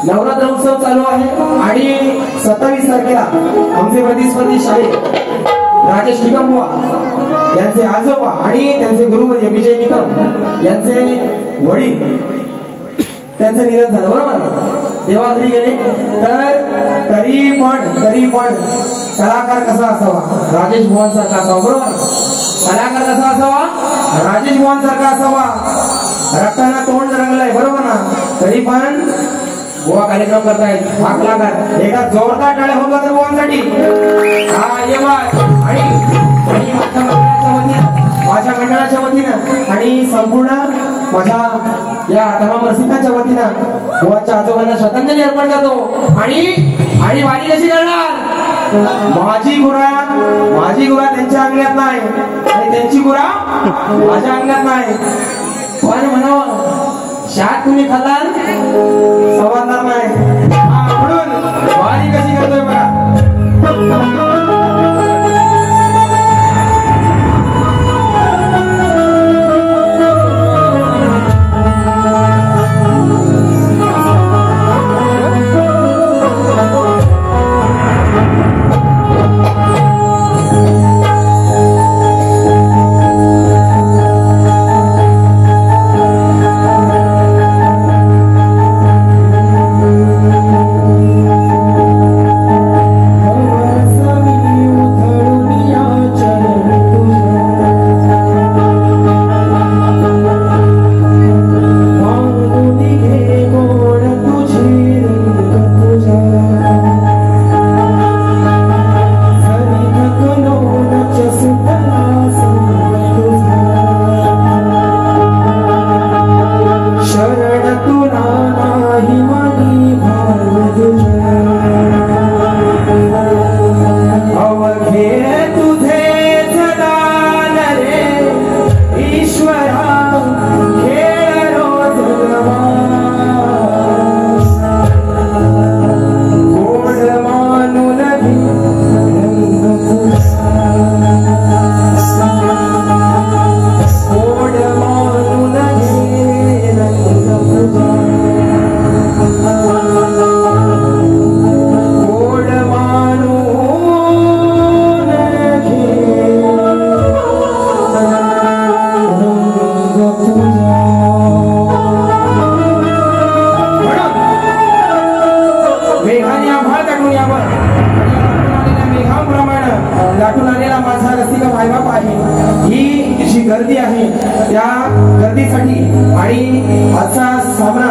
नवरात्र उत्सव चालू आहे आणि 27 तारखेला आमचे प्रतिस्पर्धी शाळेत राजेश निकमबुवा यांचे आजोबा आणि त्यांचे गुरु म्हणजे विजय निकम यांचे वडील त्यांचं निधन झालं, बरोबर. देवाघरी गेले तर तरी पण कलाकार कसा असावा, राजेश भुवन सारखा असावा, बरोबर. कलाकार कसा असावा, राजेश भुवन सारखा असावा. रक्ताना तोंड रंगलंय, बरोबर ना. तरी पण बुवा कार्यक्रम करतायत. हा कलाकार एका जोरदार टाळ्या होऊन जातात बुवांसाठी. हा ये माझ्या मंडळाच्या वतीनं आणि संपूर्ण माझ्या या तमाम रसिकांच्या वतीनं बुवाच्या आजोबांना श्रद्धांजली अर्पण करतो. आणि वारी कशी करणार, माझी गुरा त्यांच्या अंगणात नाही आणि त्यांची गुरा माझ्या अंगणात नाही. पण म्हणावं शात तुम्ही खाताल समाधान नाही. म्हणून वारी कशी करतोय बघा. ऐकणारा माझा रसिक मायबाप आहे. ही जी गर्दी आहे त्या गर्दीसाठी आणि आजचा सामना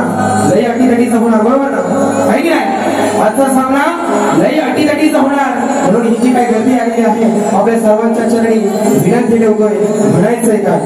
लई अटीतटीचा होणार, बरोबर ना? आहे की नाही? आजचा सामना लई अटीतटीचा होणार, म्हणून ही जी काही गर्दी आलेली आहे आपल्या सर्वांच्या चरणी विनंती ठेवतोय, म्हणायचंय काय?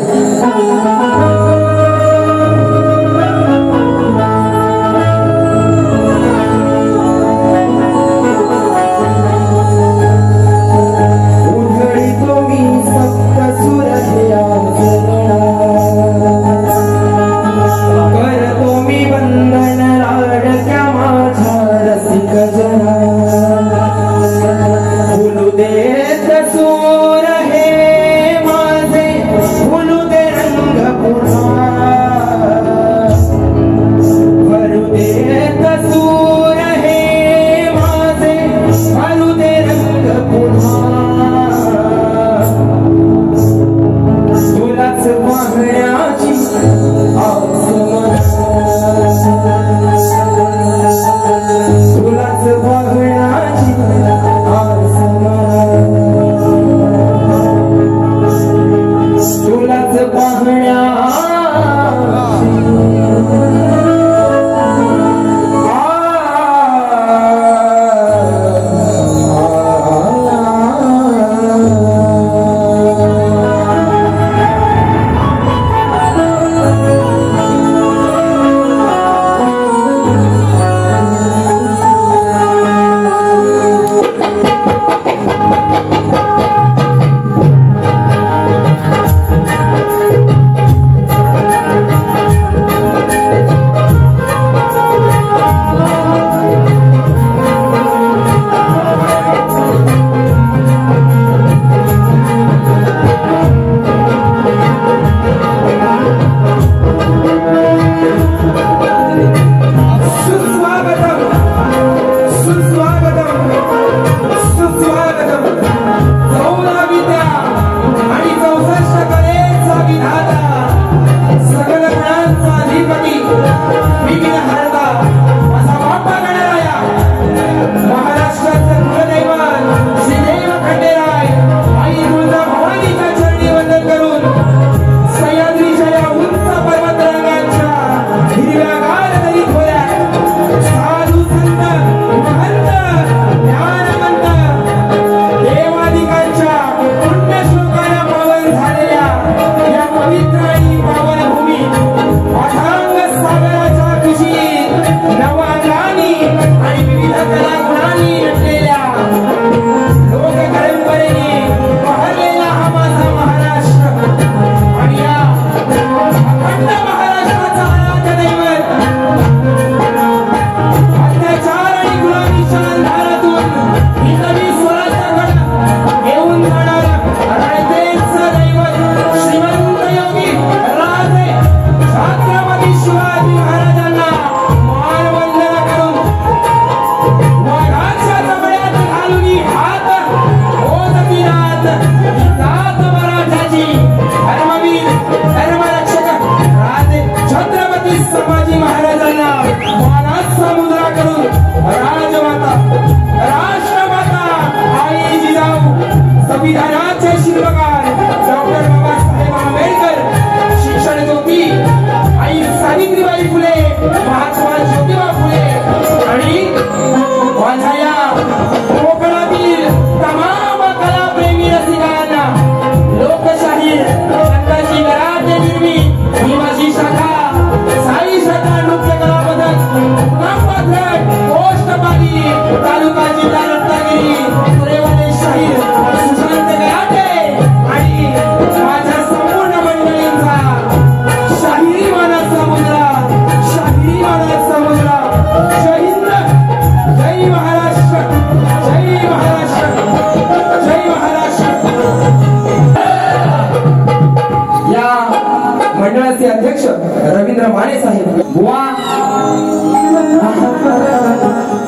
रवींद्र माने साहेब बुवा,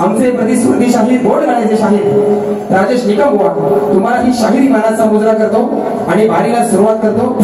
आमचे प्रतिस्पर्धी शाहीर बोर्ड गाण्याचे शाहीर राजेश निकम बुवा तुम्हाला ही शाहिरी मानाचा मुजरा करतो आणि बारीला सुरुवात करतो.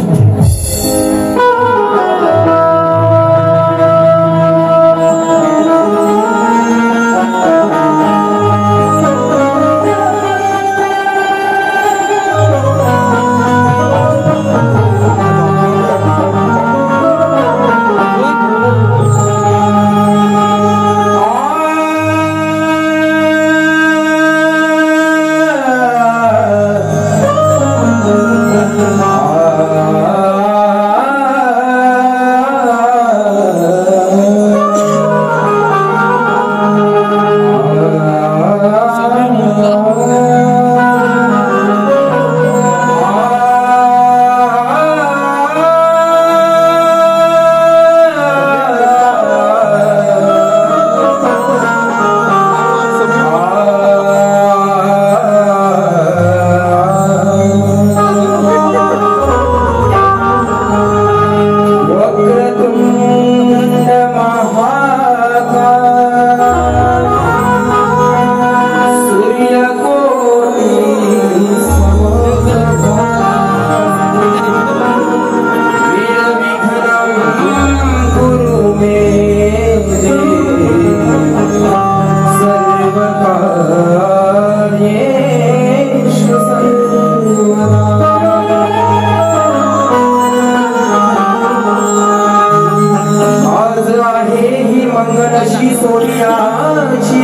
अशी सोनियाची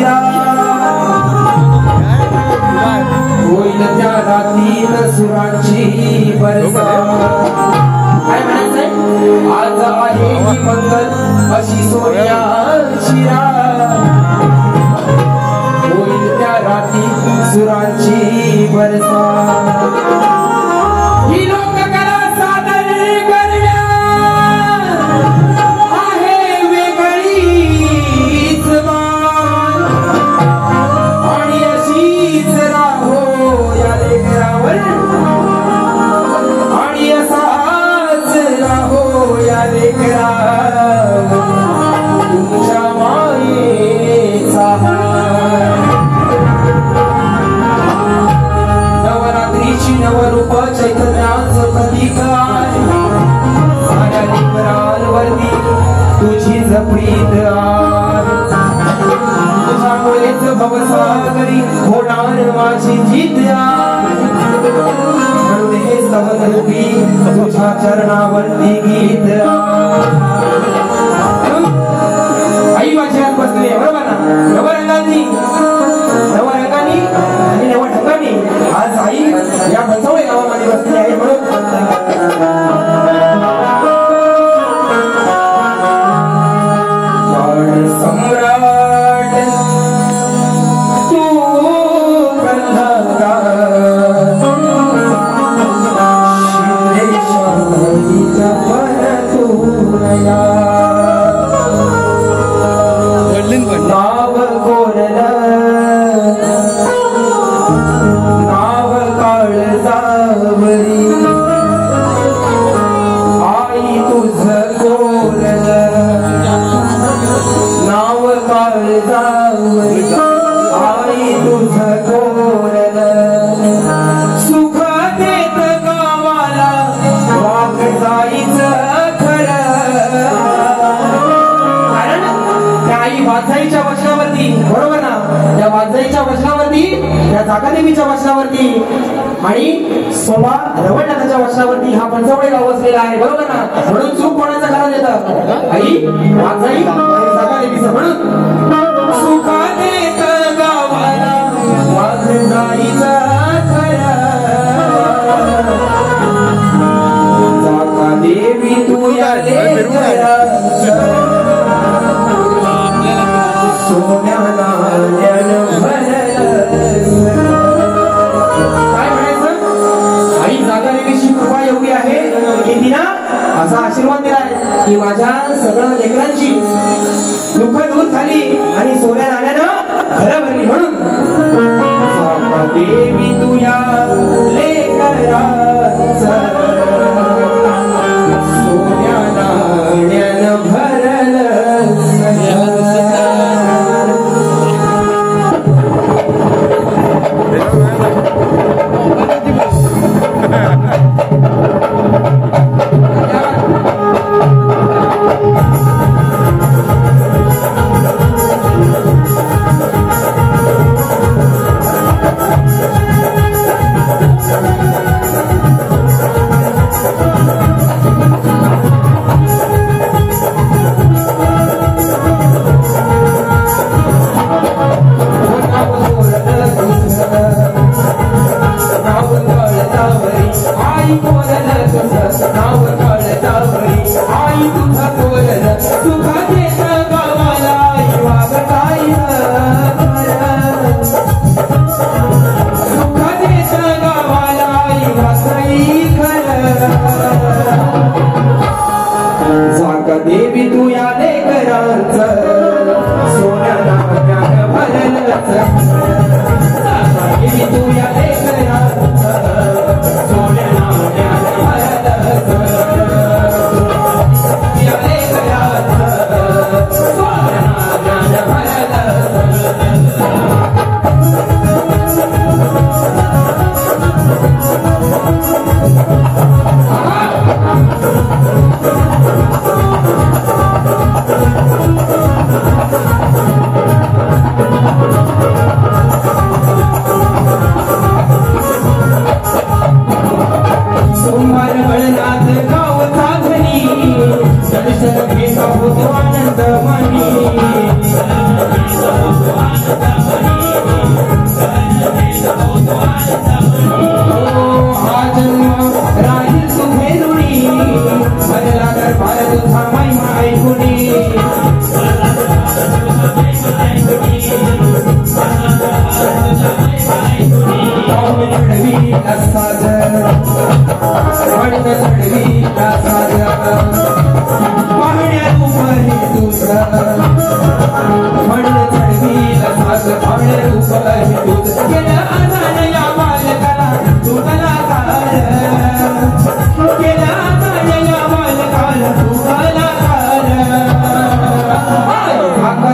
होईल त्या रातीत सुरांची बरसात काय म्हणायचंय आज आहे ही मंगल अशी सोनियाची होईल त्या राती सुरांची बरसात ही लोककला सादर करण्या आहे वेगळीच मान आणि अशीच राहो या लेकरावर आणि असाच राहो या लेकरावर तुमच्या मायेचा नवरात्रीची नवरूप चैतन्याचं प्रतीक आहे साऱ्या लेकरांवरती तुझीच प्रीत आहे तुझ्यामुळेच भवसागरी होणार माझी जीत आहे म्हणून हे स्तवन रूपी तुझ्या चरणावरती गीत आई माझी आज बसली आहे बरोबर ना नवरंगांनी आणि नवढंगांनी आज आई या बसवळे गावामध्ये बसली आहे म्हणून सम्राट तू कल्हका शिंदे शाहीचा परतूनया नाव कोरलं नाव काळजावरी आई तुझ कोरलं नाव काळजावरी आई तुझ कोरलं सुख देत गावाला वाघ जायचं आई वाचाईच्या वचनावरती बरोबर ना त्या वाचाईच्या वचनावरती त्या जागादेवीच्या वचनावरती आणि सोबा रवळनाथाच्या वचनावरती हा पंचवडे गाव असलेला आहे बरोबर ना म्हणून चूक कोणाच्या घरात येतं आई वाचाई आणि जागादेवीचं म्हणून सुखा देत गावाला वाघ जाईचा खरा जागादेवी तू या लेकरा सोन्याला काय म्हणायचं आई जागादेवीची कृपा एवढी आहे की तिनं असा आशीर्वाद दिलाय की माझ्या सगळ्या लेकरांची दुःख दूर झाली आणि सोन्या नाण्यानं घरं भरली म्हणून देवी तुया लेकरांचं सोन्या नाण्यानं भरलं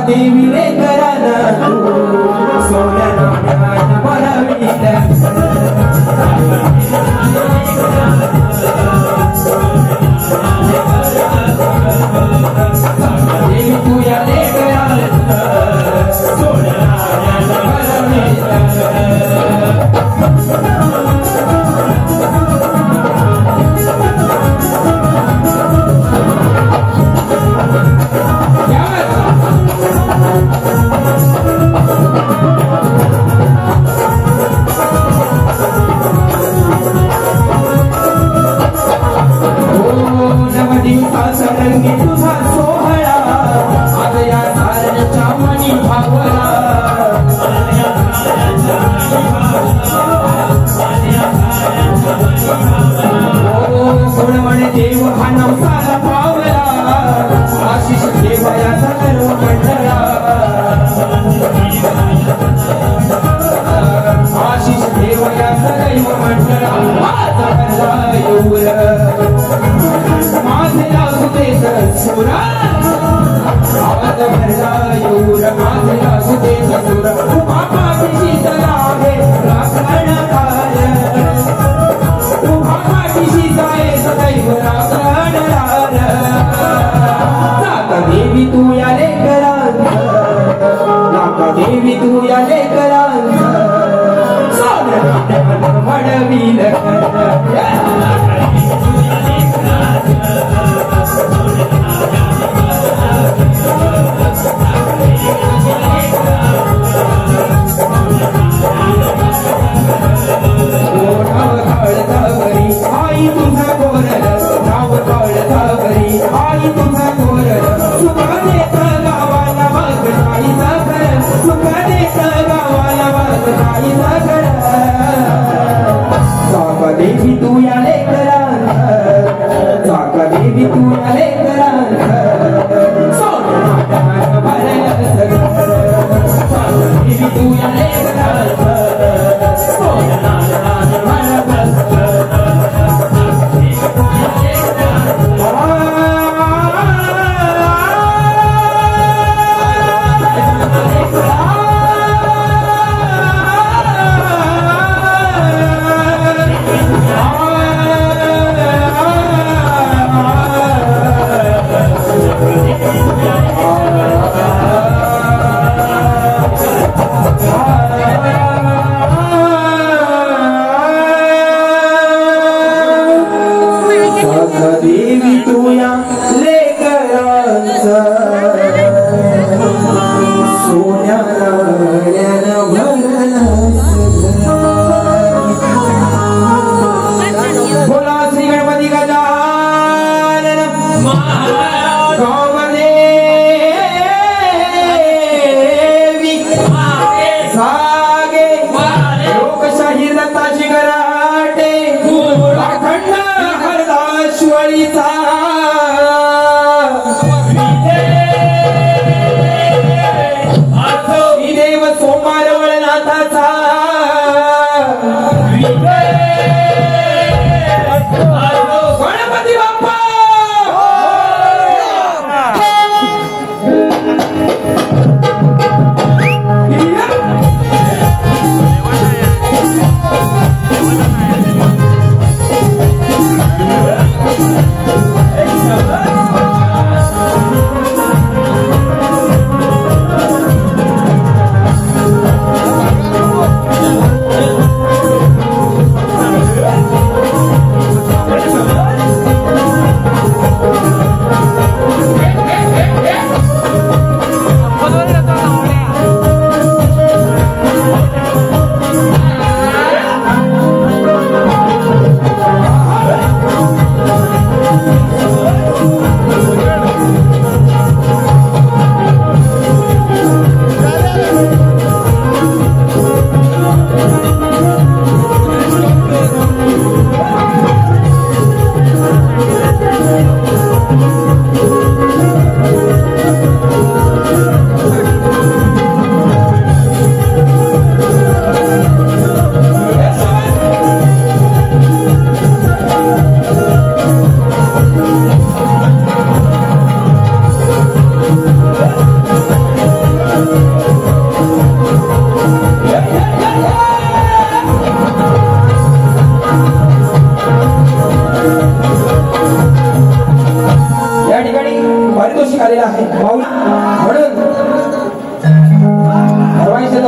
देवी रे कराना तू सोन्या नाम्यान बनविला देवी तू या रे कराना सोन्या नाम्यान रंगी तुझा सोहळा आज या सारण्याच्या मनी भावला सोडमणे देव हा नवसाला पावला आशिष देव याचा सर्व मंडळा आशिष देव याचा दैव मंडळा माझा भरला येऊर माझे असुदेस सुरा आवाज भरला येऊर माझे असुदेस सुरा उभा पाठीशी जावे राखणदार उभा पाठीशी जाय सदैव राखणदार नाका देवी तू या लेकरांत नाका देवी तू या लेकरांत सोन्या मडविल आई तुझा कोरल नाव कळतावरी आई तुझा कोरल सुखाने गावाला वाग साईचा घर सुखाने गावाला वाग साईचा घर जागा देवी तू या लेकरांत जागा देवी तू या लेकरांत सोन्या भरलं सगळं जागा देवी तू या लेकरांत सोन्या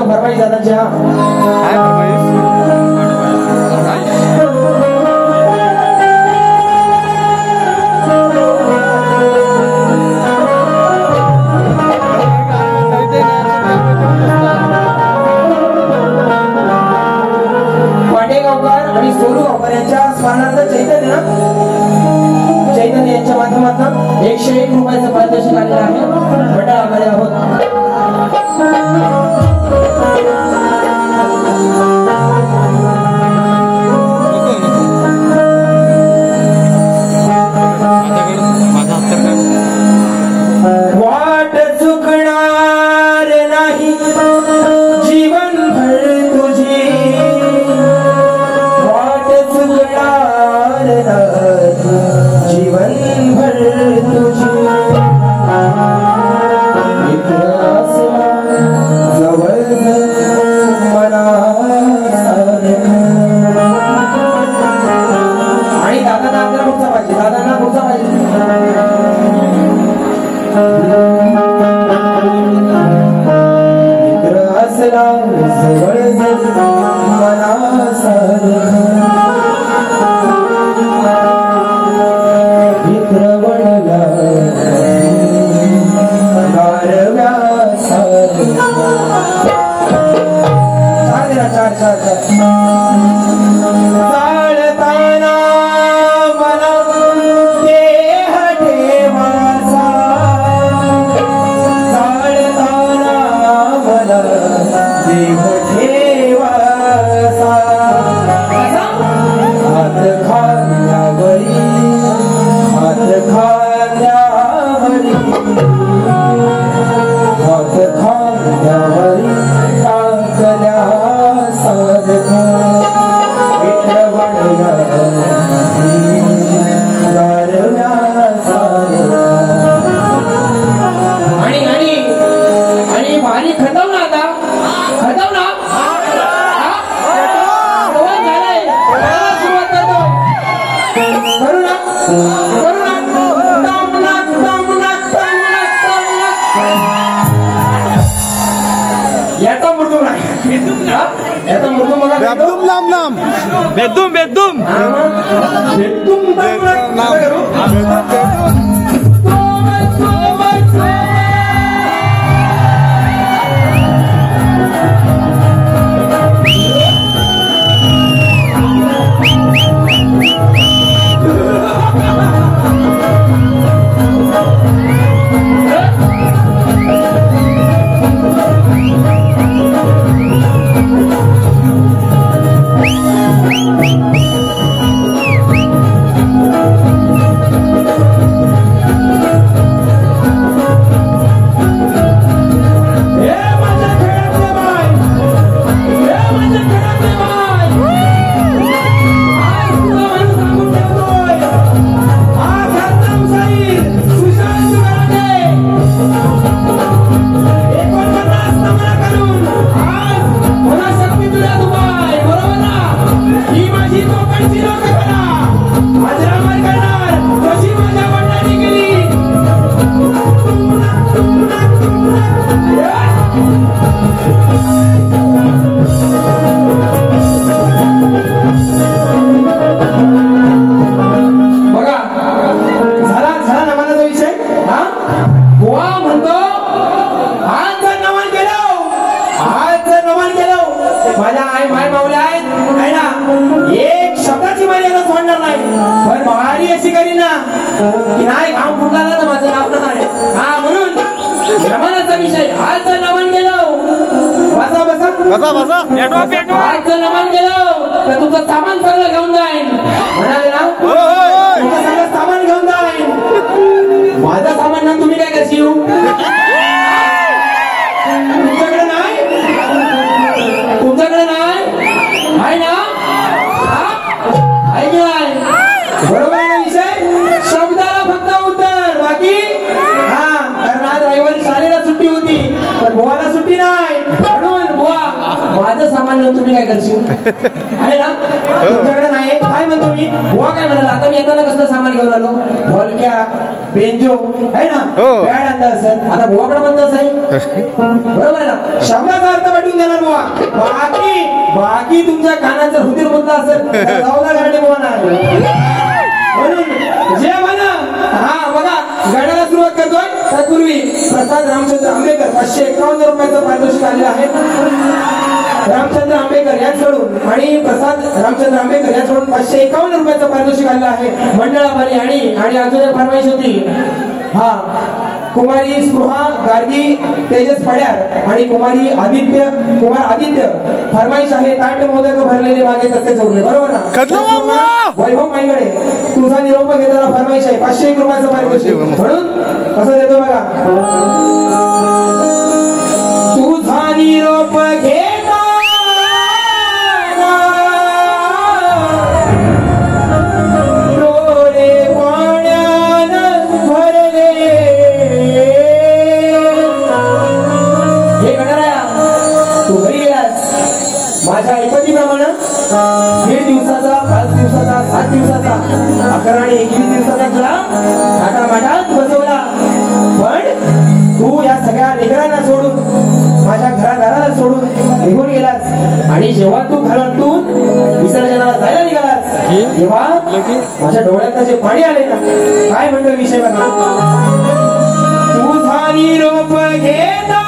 फरमाईश दादाच्या पाटेगावकर आणि सोनू गावकर यांच्या स्मरणार्थ चैतन्य यांच्या माध्यमातून 101 रुपयाचं पारितोषिक आलेलं आहे. मंडळ आभारी आहोत. वाट चुकणार नाही जीवनभर तुझी, वाट चुकणार नाही जीवनभर तुझी. मित्र असला जवळ मला आणि दादांना आपल्याला पुढचा पाहिजे, दादांना पुढचा पाहिजे. मित्र असला जवळ मला मित्र बनला गारव्या चार चालताना मला देह ठेवासा, चालताना मला देह ठेवासा. हात खांद्यावरी, हात खांद्यावरी, हात खांद्यावरी टाकल्यासारखा मित्र बनला गारव्यासारखा. आणि पाणी खतम ना, आता खतम ना, सुरुवात करतो. करू ना, करू ना. याचा मृत्यू नाही, याचा मृत्यू बघा. बेदुम नाम नाम बेदुम बेदुम बेदुम नाम की नाही काम फुटला ना माझं नाव नाही. हा म्हणून नमनाचा विषय आजचं नमन गेलो. बसा बसा बसा बसा. आजचं नमन गेलो तर तुमचं सामान सगळं घेऊन जाईन म्हणाले ना. तुमचं सगळं सामान घेऊन जाईन. माझं सामान ना तुम्ही काय करशील? तुमच्याकडे नाही, तुमच्याकडे नाही आहे ना. आहे की नाही? बरोबर आहे विषय. शब्दाला फक्त उत्तर बाकी. हा कारण आज रविवारी शाळेला सुट्टी होती पण बुवाला सुट्टी नाही म्हणून बुवा माझं सामान आणलं तुम्ही काय करशील आहे ना तुमच्याकडे नाही काय म्हणतो मी बुवा काय म्हणाला आता मी येताना कसलं सामान घेऊन आलो ढोलक्या बेंजो आहे ना बॅड आणला असेल आता बुवाकडे म्हणतो आहे बरोबर आहे ना शब्दाचा अर्थ भेटून देणार बुवा बाकी तुमच्या कानाचं रुधिर मुद्दा असेल जाऊला गाडी बुवा नाही म्हणून जे म्हणा हा बघा गाण्याला सुरुवात करतोय तत्पूर्वी प्रसाद रामचंद्र आंबेकर 551 रुपयाचं पारितोषिक आलेलं आहे रामचंद्र आंबेकर यांच्याकडून आणि प्रसाद रामचंद्र आंबेकर यांच्याकडून 551 रुपयाचं पारितोषिक आलेलं आहे मंडळाभारी आणि अजून एक फरमाईश होती हा कुमारी स्पृहा गार्गी तेजस पड्यार आणि कुमार आदित्य फरमाईश आहे ताट मोदक भरलेले मागे कसे जोडले बरोबर ना वैभव माईकडे तुझा निरोप घेताना फरमाईश आहे 501 रुपयाचं पारितोषिक म्हणून कसं देतो बघा तुझा निरोप घेता माझ्या ऐपतीप्रमाणे 1.5 दिवसाचा 5 दिवसाचा 7 दिवसाचा 11 आणि 21 दिवसाचा तुला टाटा माटात बसवला पण तू या सगळ्या लेकरांना सोडून माझ्या घरादाराला सोडून निघून गेलास आणि जेव्हा तू घरातून विसर्जनाला जायला निघालास तेव्हा माझ्या डोळ्यात जे पाणी आले ना काय म्हणतो विषय बघा तुझा निरोप घेता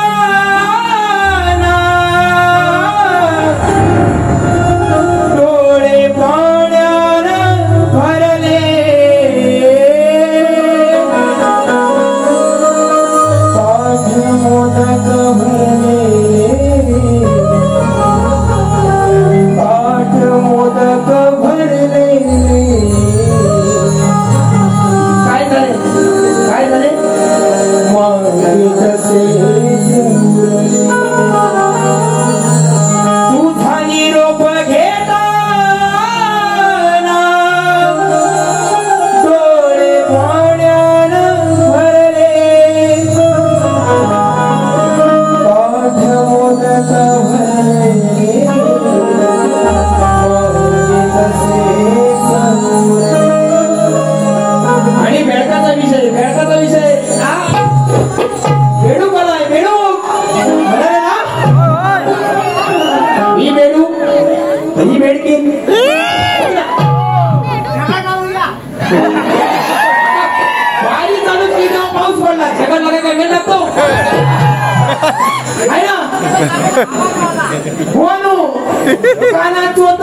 कानात होत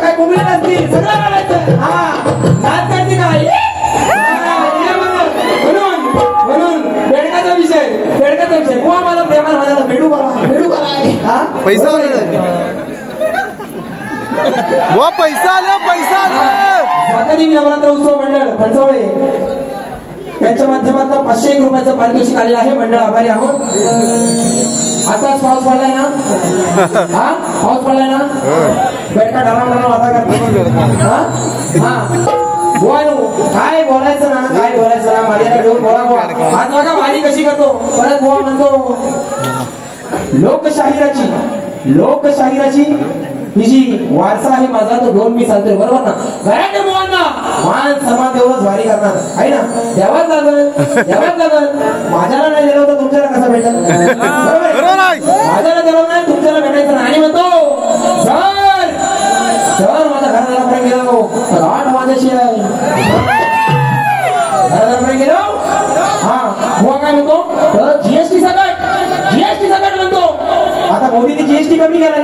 काय कोंबडी नसतील सगळं काढायचं हा नाच करते काय म्हणून बेडकाचा विषय बुवा मला प्रेमाला म्हणाला बेडू करा पैसा स्वातंत्र्य नवरात्र उत्सव मंडळ पंचवळे त्यांच्या माध्यमातून 501 रुपयाचं पारितोषिक आलेलं आहे मंडळ आभारी आहोत आताच पाऊस पडलाय ना हा पाऊस पडलाय ना बेडका ढाला आता काय बोलायचं ना माझ्याकडे घेऊन बोला बुवा आज बघा वारी कशी करतो परत बुवा म्हणतो लोकशाहीराची ही जी वारसा आहे माझा तो घेऊन मी चालतोय बरोबर ना घराच्या मुलांना मान सन्मान देऊनच वारी करणार आहे ना देवाच लागल माझ्याला नाही दिलं तर तुमच्याला कसं भेटेल माझ्याला दिलं नाही तुमच्याला भेटायचं आणि म्हणतो सर माझ्या घराला पर्यंत गेलो 8 वाजायची आहे घरापर्यंत गेलो हा बुवा काय म्हणतो तर जीएसटी सकट म्हणतो आता मोदीने जीएसटी कमी केला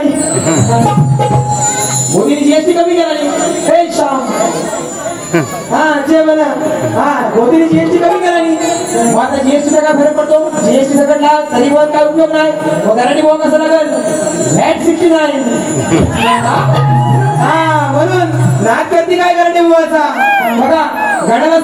हे श्याम हा जे म्हणा हा मोदीने जीएसटी कमी केला नाही मग आता जीएसटीचा काय फरक पडतो जीएसटी सकटला तरी वर काय उपयोग नाही मग घराने बुवा कसं लागेल VAT 69 हा म्हणून नाक करते काय करणे बुवाचा बघा गाण्याला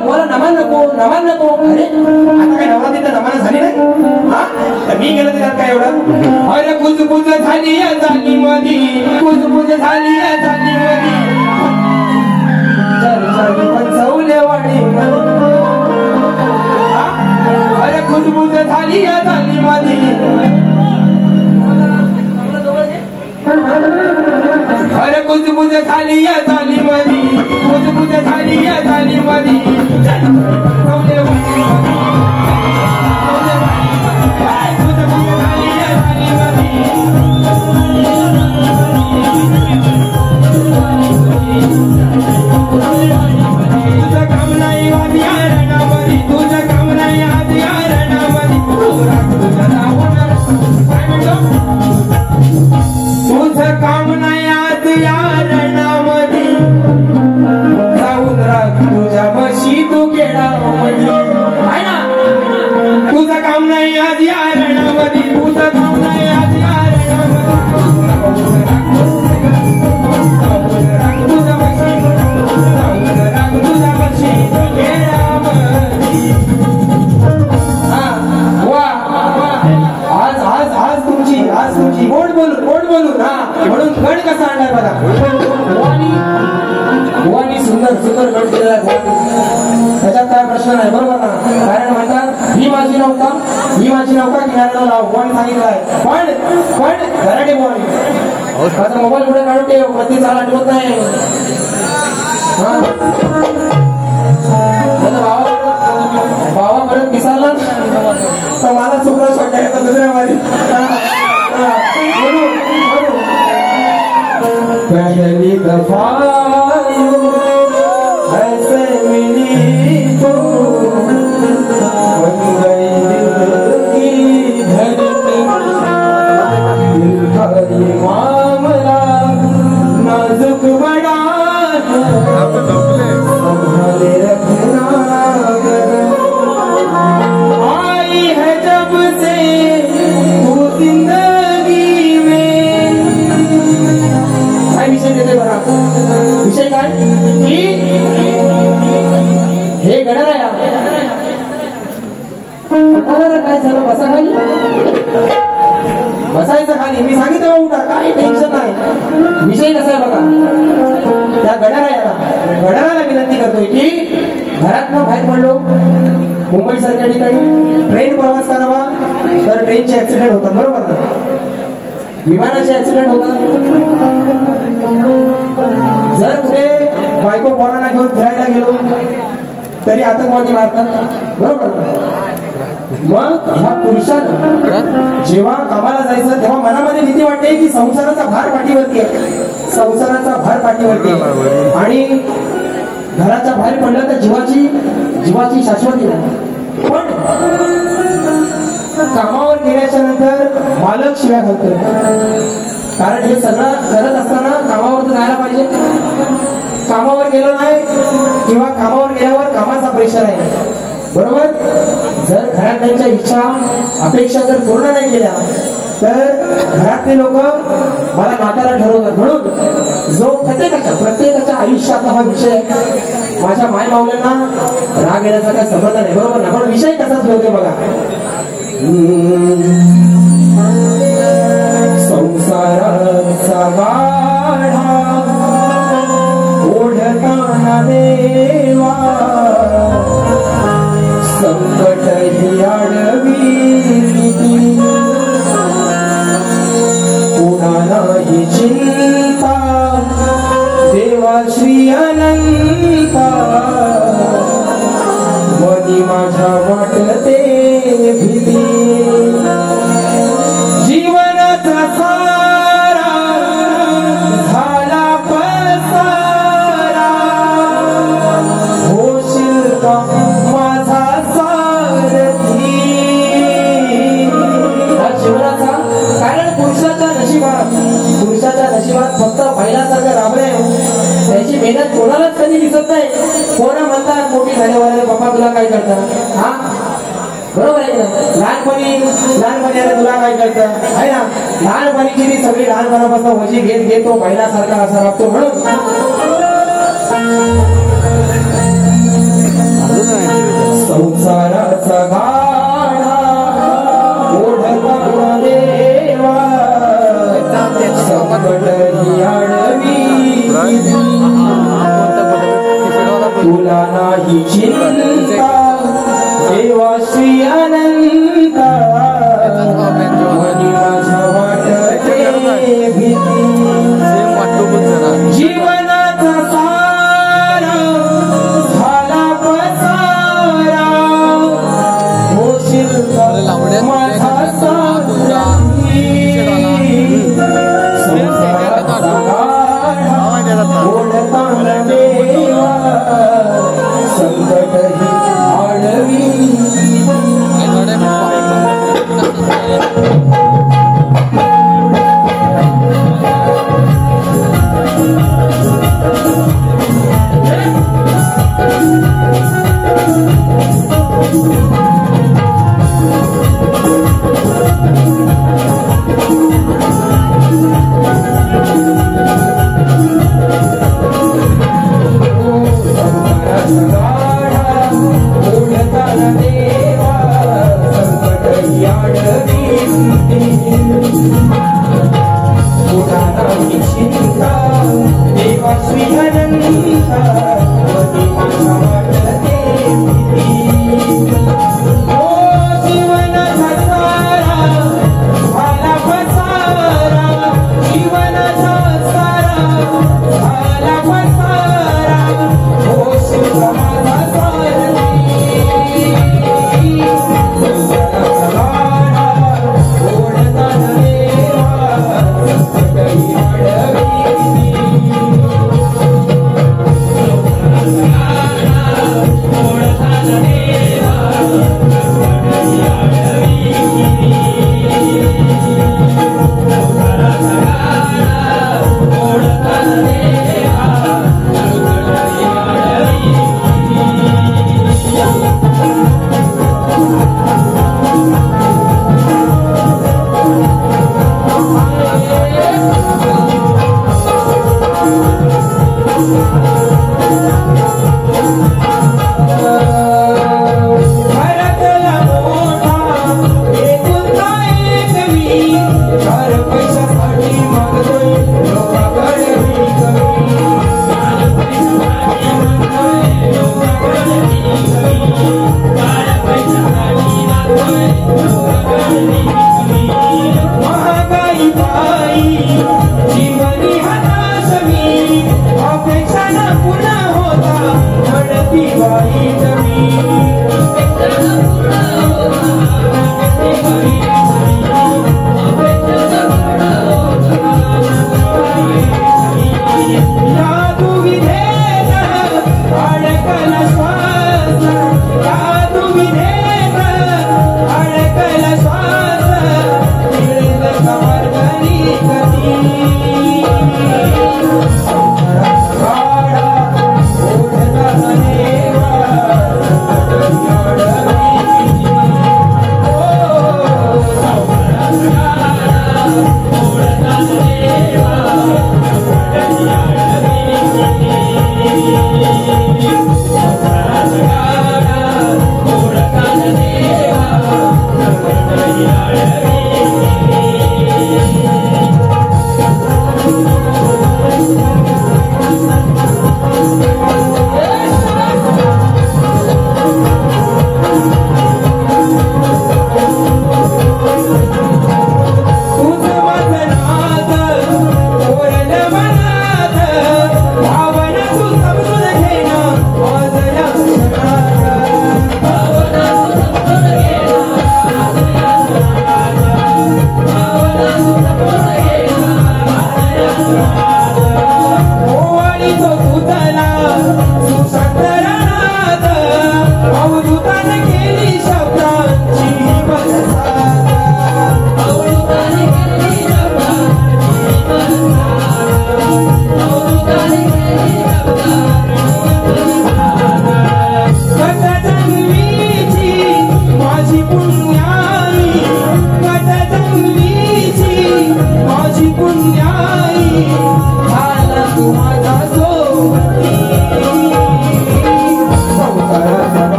बोला नमान नको अरे आता काय नवरात्री तर नमान झाली नाही अरे कुजबुज झाली या झाली मधी कुजबुज झाली या झाली मधी चर्चा पंचवले वाडी अरे कुजबुज झाली या झाली मधी अरे कुजबुज झाली या झाली मधी कुजबुज झाली या झाली मधी पंचवले वाडी त्याच्यात काय प्रश्न नाही बरोबर ना कारण म्हणतात ही माझी नौका किनाऱ्याला लाव पण सांगितलंय पण घराटे बोल आता मोबाईल पुढे काढून ठेव प्रति चाल आठवत नाही बाबा परत दिसायला तर मला चुकलं वाटायचं दुसऱ्या माझी पहली दफा ऐसे मिली तो बन गई दिल की धड़कन दिल का ये मामला नाजुक बड़ा संभाले रखना आई है जब से तू जिंदगी में विषय देते बघा विषय काय की हे गणराया काय झालं बसा खाली बसायचं खाली मी सांगितलं उठा काही टेन्शन नाही विषय कसा आहे बघा त्या गणरायाला विनंती करतोय की घरातनं बाहेर पडलो मुंबई सारख्या ठिकाणी ट्रेन प्रवास करावा तर ट्रेनचे ऍक्सिडेंट होतात बरोबर ना विमानाचे ऍक्सिडेंट होतात जर कुठे बायको पोरांना घेऊन फिरायला गेलो तरी आतंकवादी मारतात बरोबर मग ह्या पुरुषानं जेव्हा कामाला जायचं तेव्हा मनामध्ये भीती वाटते की संसाराचा भार पाठीवरती आहे संसाराचा भार पाठीवरती आणि घराच्या बाहेर पडलं तर जीवाची शाश्वती नाही पण कामावर गेल्याच्या नंतर मालक शिव्या घालतोय कारण हे सगळं करत असताना कामावर तर जायला पाहिजे कामावर गेलो नाही किंवा कामावर गेल्यावर कामाचा प्रेशर आहे बरोबर जर घरातल्यांच्या इच्छा अपेक्षा जर पूर्ण नाही केल्या तर घरातले लोक मला नात्याला ठरवतात म्हणून जो प्रत्येकाच्या आयुष्यातला हा विषय माझ्या माय माऊल्यांना राग येण्याचा काही संबंध नाही बरोबर ना पण विषय कसाच ठेवते बघा संसाराचा गाढा ओढताना देवा संकट ही आडवी कुणालाही चिंता देवा श्री अनंता मनी माझ्या वाटते भीती जीवनाचा सारा झाला पसारा होशील का माझा सारथी हा जीवनाचा कारण पुरुषाच्या नशिबात फक्त पहिल्यासारखं राबणे त्याची मेहनत कोणालाच कधी दिसत नाही कोणा म्हणतात मोठी झाल्यावर बाबा तुला काय करतात हा बरोबर आहे ना लहानपणी अरे तुला काय करतं आहे ना लहानपणीची ती सगळी लहानपणापासून वजी घेत तो पहिल्यासारखा असा लागतो म्हणून संसाराचा गाढा ओढताना श्री अनंत मनी माझ्या वाटते भीती जीवनाचा सारा झाला पसारा होशील माझा साथी बोलताना देवा संकट ही आडवी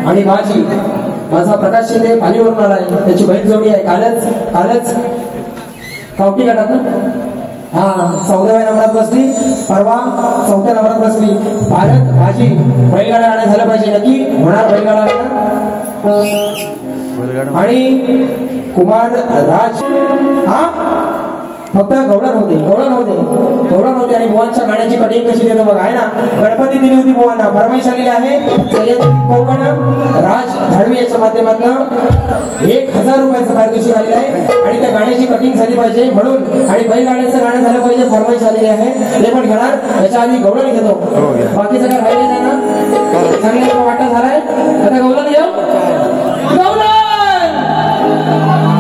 आणि माझी माझा प्रकाश शिंदे पालीवरून आला आहे, त्याची बहीण जोडी आहे. कालच कावटी गटात हा 14व्या नंबरात बसली, परवा 4थ्या नंबरात बसली. भारत माझी बैलगाडा गाणं झालं पाहिजे, नक्की होणार बैलगाडा. आणि कुमार राज हा फक्त गवळण होते आणि बुवांच्या गाण्याची कटिंग कशी देतो बघा, आहे ना. गणपती दिली होती बुवांना, फरमाईश आलेली आहे. सय्यद कोकण राज धाडवी याच्या माध्यमातून 1000 रुपयाचं पारितोषिक आलेलं आहे आणि त्या गाण्याची कटिंग झाली पाहिजे म्हणून, आणि बैलगाड्याचं गाणं झालं पाहिजे, फरमाईश आलेली आहे. ते पण घेणार. याच्या आधी गवळण घेतो, बाकीचं काय राहिले नाही ना. चांगला वाटा झालाय. आता गवळण घेऊ.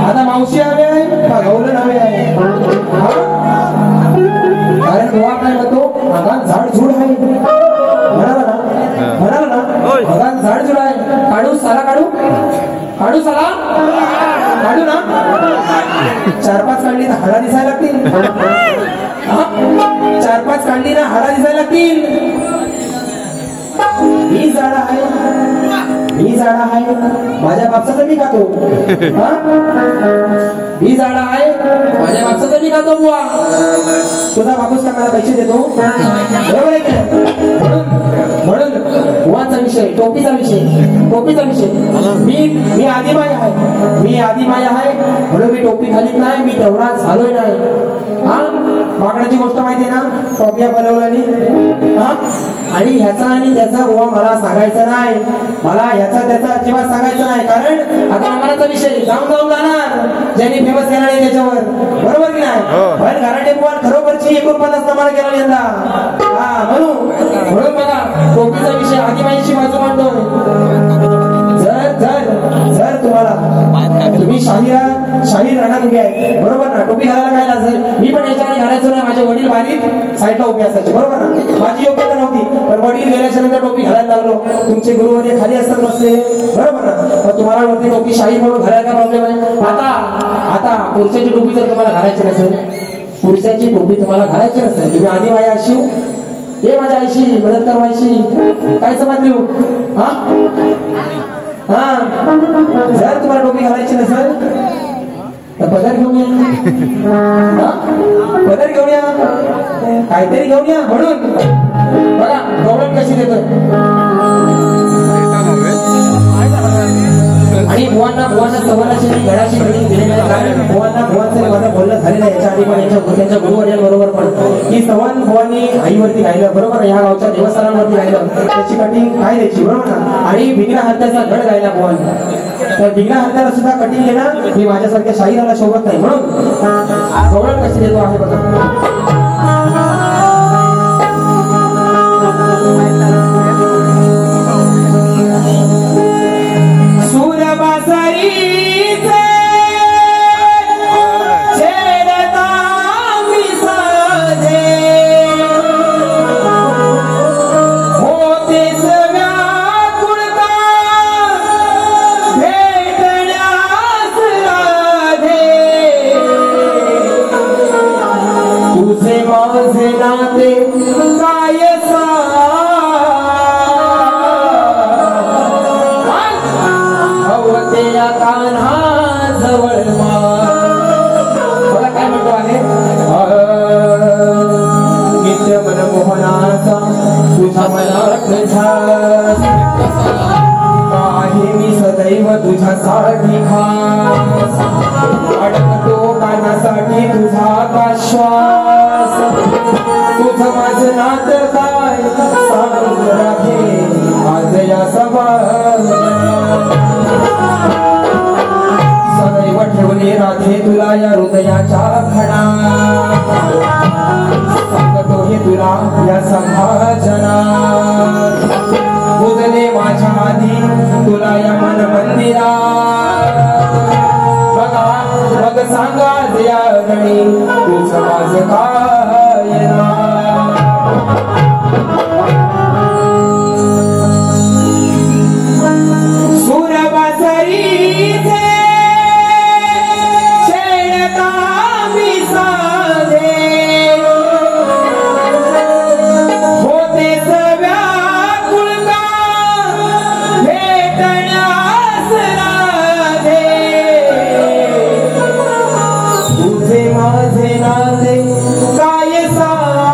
आता मावशी हवे आहे का गवळण हवे आहे? कारण गोवा काय म्हणतो, अंगात झाड झुड आहे म्हणाला ना अंगात झाड झुड आहे. काढू साला काढू ना. 4-5 काढली ना हाडा दिसायला लागतील. 4-5 काढली ना हाडा दिसायला लागतील. ही झाड आहे माझ्या बापसाचं मी खातो. ही झाड आहे माझ्या बापसाचं मी खातो बुवा. तुझा बापूस का मला पैसे देतो, बरोबर आहे की? म्हणून बुवाचा विषय, टोपीचा विषय. मी आदिमाय आहे म्हणून मी टोपी घालीत नाही, मी तेवढा झालोय नाही. हा मागण्याची गोष्ट माहिती ना, टोप्या बनवल्याने. आणि ह्याचा आणि त्याचा बुवा मला सांगायचं नाही, मला ह्याचा त्याचा अजिबात सांगायचं नाही. कारण आता आम्हालाचा विषय जाऊन जाणार ज्यांनी फेमस केला नाही त्याच्यावर, बरोबर की नाही. पण घराटे बुवा खरोखरची 49 नंबर केला यंदा. म्हणून बघा टोपीचा विषय आदिमाईची बाजू मांडतोय. जर तुम्ही शाहीर राहणार उभे आहे, बरोबर ना. टोपी घालायला काय लाजेल? मी पण याच्याकडे घालायचो नाही. माझे वडील बारीक साईडला उभे असायचे, बरोबर ना. माझी योग्यता नव्हती, पण वडील गेल्याच्या नंतर टोपी घालायला लागलो. तुमचे गुरुवर्य खाली असतात बसले, बरोबर ना. पण तुम्हाला वरती टोपी शाहीर म्हणून घालायला काय प्रॉब्लेम आहे? आता पुरुषाची टोपी जर तुम्हाला घालायची नसेल, तुम्ही आधी माझ्या अशी हे माझ्या आईशी मदत करवायची, काय समजली? जर तुम्हाला टोपी घालायची नसेल तर पदर घेऊन या, काहीतरी घेऊन या. म्हणून बघा गवळण कशी देतो. आणि बुवांना सवालाची गडाची ट्रेनिंग दिलेली आहे. कारण बुवांचं माझं बोलणं झालेलं आहे याच्या आधी पण, त्यांच्या गुरुवर्यांबरोबर पण, की सवन बुवांनी आईवरती गायलं, बरोबर. ह्या गावच्या देवस्थानांवरती गायलं, त्याची कटिंग काय द्यायची, बरोबर ना. आणि भिंगरा हत्याचा धड गायला बुवांनी, तर भिंगरा हत्याला सुद्धा कटिंग घेणं ही माझ्यासारख्या शाहिराला शोभत नाही. म्हणून गवळण कशी देतो आहे बघा. तुझ्यासाठी खास अडकतो कानासाठी तुझा का श्वास. तुझं माझं नात काय सांग राखे आज या सभा. सदैव ठेवले राधे तुला या हृदयाच्या खणात. सांगतो हे तुला या संभाषणात. पूजले माझ्या आधी तुला या मन मंदिरात. बघा मग सांगा या गणी तू समाज काय ना माझे नाते काय सांगावे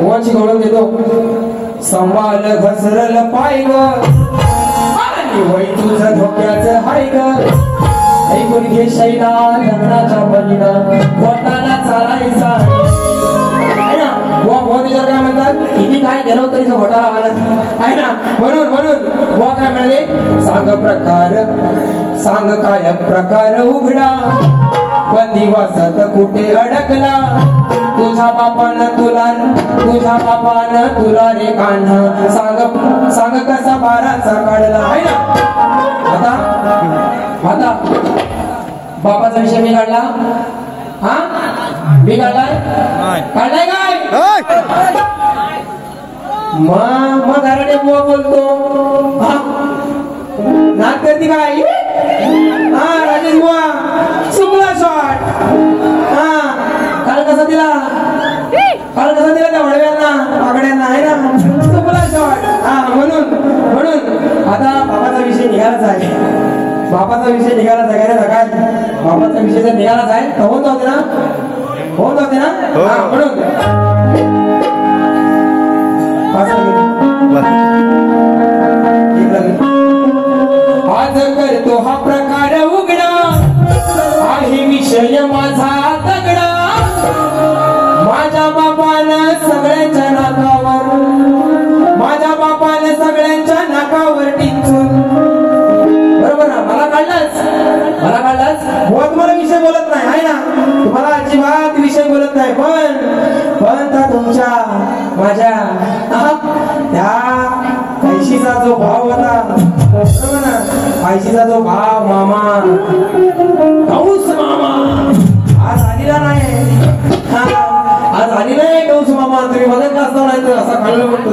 बुवांची ओळख देतो. संवाल घसरल पाय ग आणि वय तुझं धोक्याचं हाय ग. ऐकून घे शैला लग्नाच्या बलिना पोटाला चालायचा आहे ना. बुवा त्याच्यावर काय म्हणतात, किती काय गेलो तरी घोटाळा आला आहे ना. म्हणून बुवा काय म्हणाले, सांग काय प्रकार उघडा पण दिवसात कुठे अडकला. तुझ्या बापानं तुला रे कान्हा सांग कसा बाराचा काढला आहे ना. आता बापाचा विषय मी काढला. हा मी काढलाय काय मग घराने बुवा बोलतो नाक करती काय. हा राजेश बुवा चुकला शॉट. हा काल कसा दिला त्या वडव्यांना पागड्यांना आहे ना. चुकला शॉट. हा म्हणून आता बाबाचा विषय निघालाच आहे. बाबाचा विषय निघालाच आहे रे. काय बाबाचा विषय जर निघालाच आहे तर होऊन जाते ना. म्हणून आज करतो हा प्रकार उघडा आहे विषय माझा तगडा. माझ्या बापानं सगळ्यांच्या नाकावर टिचून बरोबर ना. मला काढलाच बुवा तुम्हाला विषय बोलत नाही आहे ना. तुम्हाला अजिबात विषय बोलत नाही. पण त्या तुमच्या माझ्या त्या पैशीचा जो भाव होता बरोबर ना. पैशीचा जो भाव मामा कौस मामा आज आलेला नाही. आज आली नाही कौस मामा. तुम्ही बघत नसता नाही तर असा खाल्लं म्हणतो.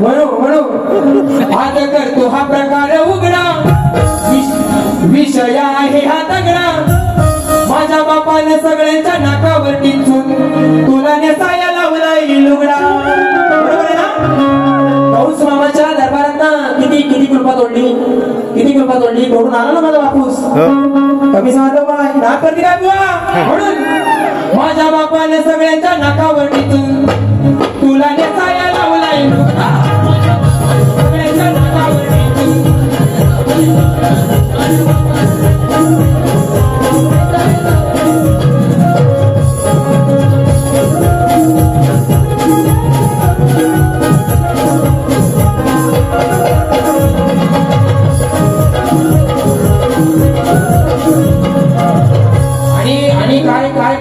म्हणून आज करतो हा प्रकार उघडा विषय आहे हा तगडा. माझ्या बापाने सगळ्यांच्या नाकावर टिचून तुला नेसाया लावलाय लुगडा. बरोबर आहे ना. कौस मामाच्या दरबारात किती कृपा तोडली तोडून आला ना माझा बापूस. कमी समजलं बाय नाक करते काय बुवा. म्हणून माझ्या बापाने सगळ्यांच्या नाकावर टिचून तुला नेसाया लावलाय लुगडा. सगळ्यांच्या नाकावर टिचून